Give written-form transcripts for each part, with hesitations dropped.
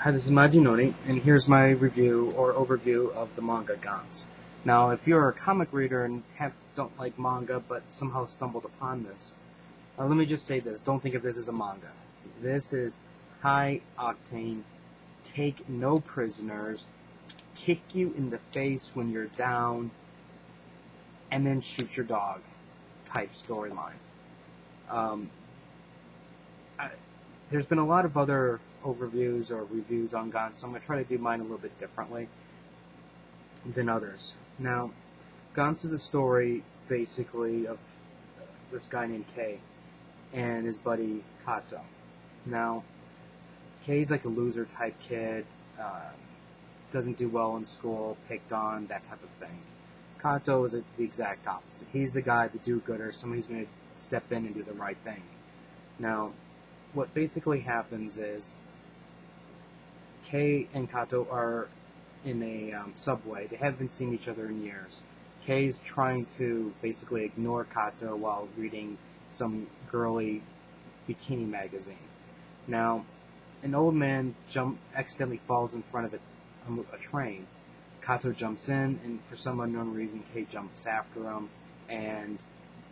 Hi, this is Majinori, and here's my review or overview of the manga Gantz. Now, if you're a comic reader and don't like manga but somehow stumbled upon this, let me just say this. Don't think of this as a manga. This is high octane, take no prisoners, kick you in the face when you're down, and then shoot your dog type storyline. Um, there's been a lot of other overviews or reviews on Gantz, so I'm going to try to do mine a little bit differently than others. Now, Gantz is a story, basically, of this guy named Kei and his buddy Kato. Now, Kei's like a loser-type kid, doesn't do well in school, picked on, that type of thing. Kato is the exact opposite. He's the guy, the do-gooder, someone who's going to step in and do the right thing. Now, what basically happens is Kei and Kato are in a subway. They haven't seen each other in years. Kei's trying to basically ignore Kato while reading some girly bikini magazine. Now, an old man accidentally falls in front of a train. Kato jumps in, and for some unknown reason, Kei jumps after him, and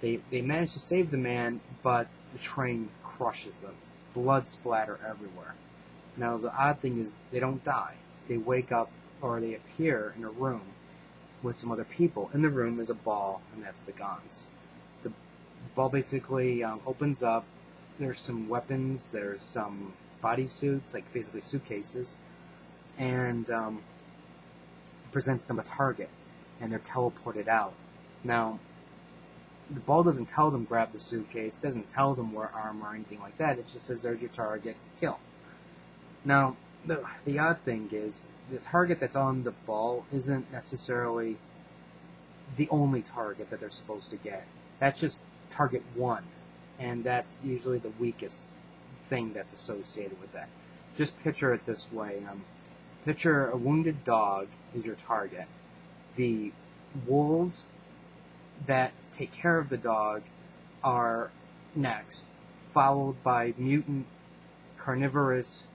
they manage to save the man, but the train crushes them. Blood splatter everywhere. Now, the odd thing is they don't die. They wake up, or they appear in a room with some other people. In the room is a ball, and that's the Gantz. The ball basically opens up. There's some weapons. There's some bodysuits, like basically suitcases, and presents them a target, and they're teleported out. Now, the ball doesn't tell them grab the suitcase, doesn't tell them wear armor or anything like that. It just says there's your target, kill. Now, the odd thing is the target that's on the ball isn't necessarily the only target that they're supposed to get. That's just target one, and that's usually the weakest thing that's associated with that. Just picture it this way. Picture a wounded dog is your target. The wolves that take care of the dog are next, followed by mutant carnivorous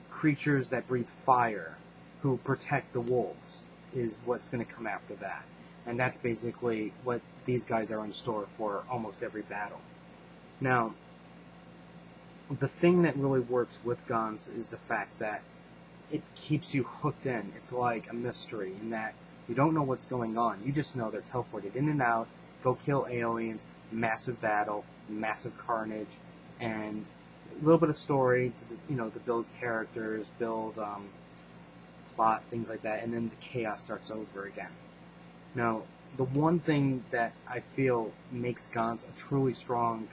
creatures that breathe fire who protect the wolves is what's going to come after that. And that's basically what these guys are in store for almost every battle. Now, the thing that really works with Gantz is the fact that it keeps you hooked in. It's like a mystery in that you don't know what's going on. You just know they're teleported in and out, go kill aliens, massive battle, massive carnage, and a little bit of story to build characters, build plot, things like that, and then the chaos starts over again. Now, the one thing that I feel makes Gantz a truly strong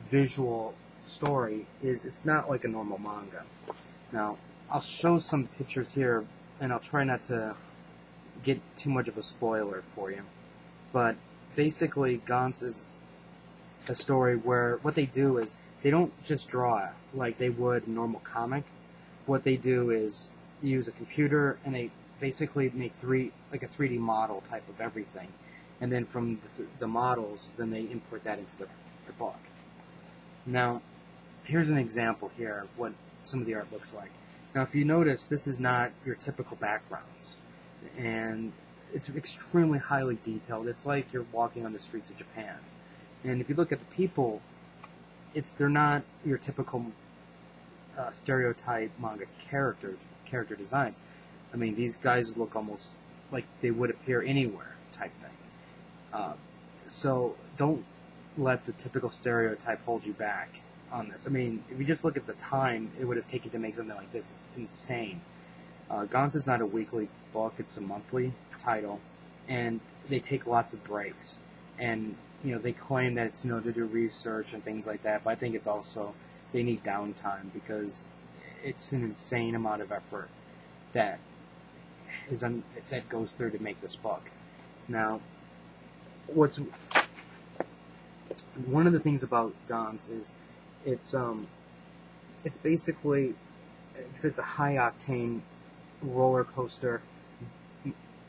visual story is it's not like a normal manga. Now, I'll show some pictures here, and I'll try not to get too much of a spoiler for you, but basically Gantz is a story where what they do is they don't just draw like they would a normal comic. What they do is use a computer, and they basically make a 3D model type of everything, and then from the models, then they import that into the book. Now, here's an example here of what some of the art looks like. Now, if you notice, this is not your typical backgrounds, and it's extremely highly detailed. It's like you're walking on the streets of Japan. And if you look at the people, they're not your typical stereotype manga character designs. I mean, these guys look almost like they would appear anywhere type thing. So don't let the typical stereotype hold you back on this. I mean, if you just look at the time it would have taken to make something like this, it's insane. Gantz is not a weekly book, it's a monthly title, and they take lots of breaks. And, they claim that it's, to do research and things like that, but I think it's also, they need downtime because it's an insane amount of effort that goes through to make this book. Now, one of the things about Gantz is it's basically, it's a high-octane roller coaster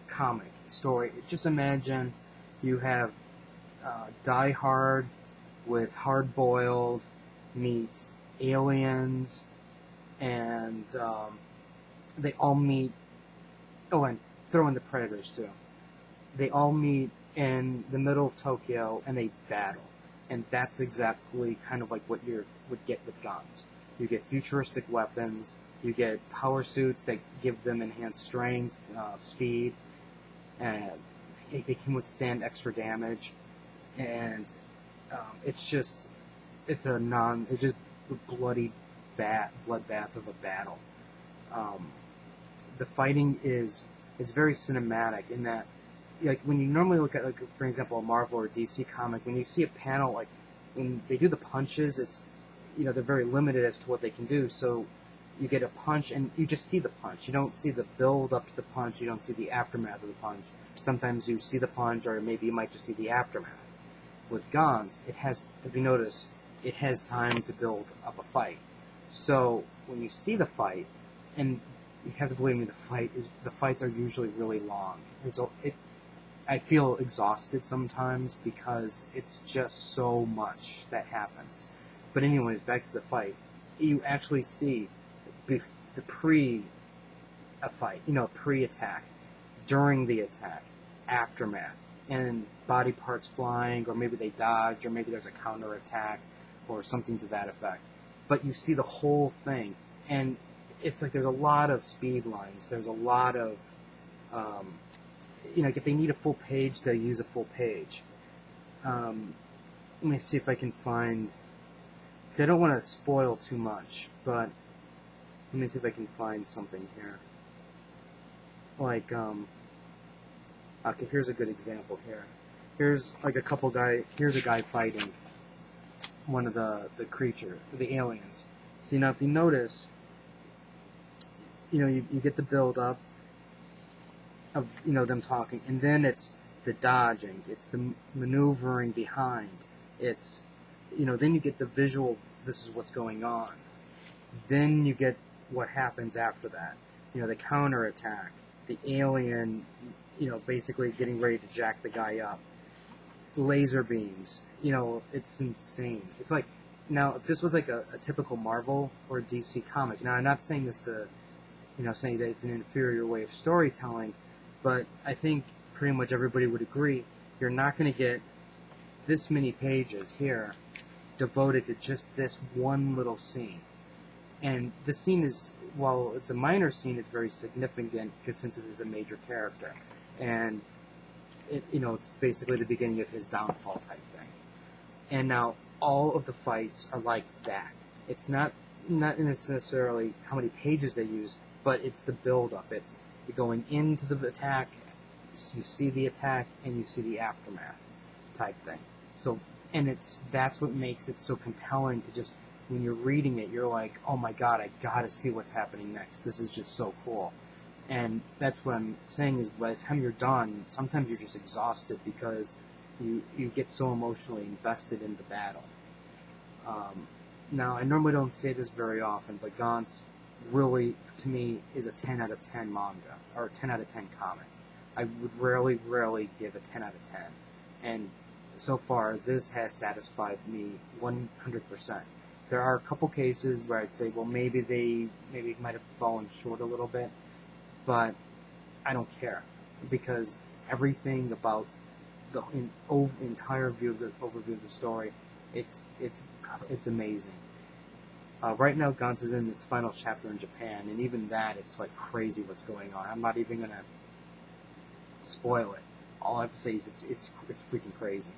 comic story. Just imagine you have Die Hard with Hard Boiled meets Aliens and they all meet. Oh, and throw in the Predators too. They all meet in the middle of Tokyo and they battle, and that's exactly kind of like what you would get with Gantz. You get futuristic weapons, you get power suits that give them enhanced strength, speed, and they can withstand extra damage, and it's just it's just a bloody bloodbath of a battle. The fighting is very cinematic in that, like, when you normally look at, like, for example, a Marvel or DC comic, when you see a panel, like when they do the punches, it's, they're very limited as to what they can do. So you get a punch and you just see the punch. You don't see the build up to the punch. You don't see the aftermath of the punch. Sometimes you see the punch, or maybe you might just see the aftermath. With Gantz, it has, if you notice, it has time to build up a fight. So when you see the fight, and you have to believe me, the fights are usually really long. I feel exhausted sometimes because it's just so much that happens. But anyways, back to the fight. You actually see the pre-fight, pre-attack, during the attack, aftermath, and body parts flying, or maybe they dodge, or maybe there's a counterattack, or something to that effect. But you see the whole thing, and it's like there's a lot of speed lines. There's a lot of, if they need a full page, they use a full page. Let me see if I can find. See, I don't want to spoil too much, but let me see if I can find something here. Like, okay, here's a good example here. Here's like here's a guy fighting one of the aliens. See, now if you notice, you get the build up of, them talking, and then it's the dodging, it's the maneuvering behind, it's, then you get the visual, this is what's going on. Then you get what happens after that. The counterattack, the alien, basically getting ready to jack the guy up. Laser beams, it's insane. It's like, now, if this was like a typical Marvel or DC comic, now I'm not saying this to, saying that it's an inferior way of storytelling, but I think pretty much everybody would agree, you're not going to get this many pages here devoted to just this one little scene. And the scene is, while it's a minor scene, it's very significant since it is a major character. And, it's basically the beginning of his downfall type thing. And now, all of the fights are like that. It's not necessarily how many pages they use, but it's the build-up. It's going into the attack, you see the attack, and you see the aftermath type thing. So, and that's what makes it so compelling to just, when you're reading it, you're like, oh my god, I gotta see what's happening next. This is just so cool. And that's what I'm saying is, by the time you're done, sometimes you're just exhausted because you get so emotionally invested in the battle. Now, I normally don't say this very often, but Gantz really, to me, is a 10 out of 10 manga, or a 10 out of 10 comic. I would rarely give a 10 out of 10. And so far, this has satisfied me 100%. There are a couple cases where I'd say, well, maybe it might have fallen short a little bit, but I don't care, because everything about the entire overview of the story, it's amazing. Right now, Gantz is in its final chapter in Japan, and even that, it's like crazy what's going on. I'm not even gonna spoil it. All I have to say is it's freaking crazy.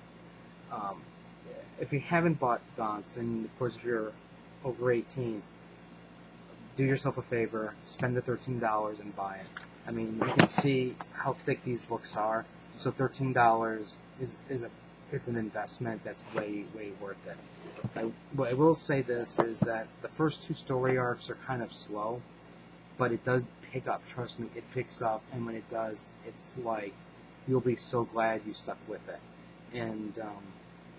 If you haven't bought Gantz, and of course if you're over 18, do yourself a favor, spend the $13 and buy it. I mean, you can see how thick these books are, so $13 it's an investment that's way worth it. What I will say this is that the first two story arcs are kind of slow, but it does pick up. Trust me, it picks up, and when it does, it's like you'll be so glad you stuck with it. And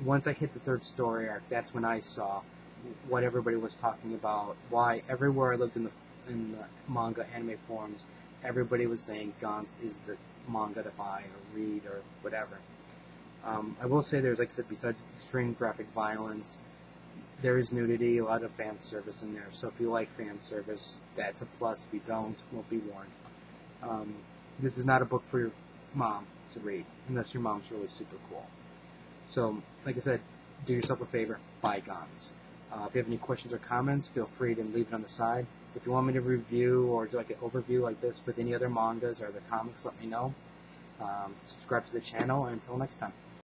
once I hit the third story arc, that's when I saw what everybody was talking about. Why everywhere I looked in the manga anime forums, everybody was saying Gantz is the manga to buy or read or whatever. I will say there's, like I said, besides extreme graphic violence, there is nudity, a lot of fan service in there. So if you like fan service, that's a plus. If you don't, we'll be warned. This is not a book for your mom to read, unless your mom's really super cool. So, like I said, do yourself a favor, buy Gantz. If you have any questions or comments, feel free to leave it on the side. If you want me to review or do like an overview like this with any other mangas or other comics, let me know. Subscribe to the channel, and until next time.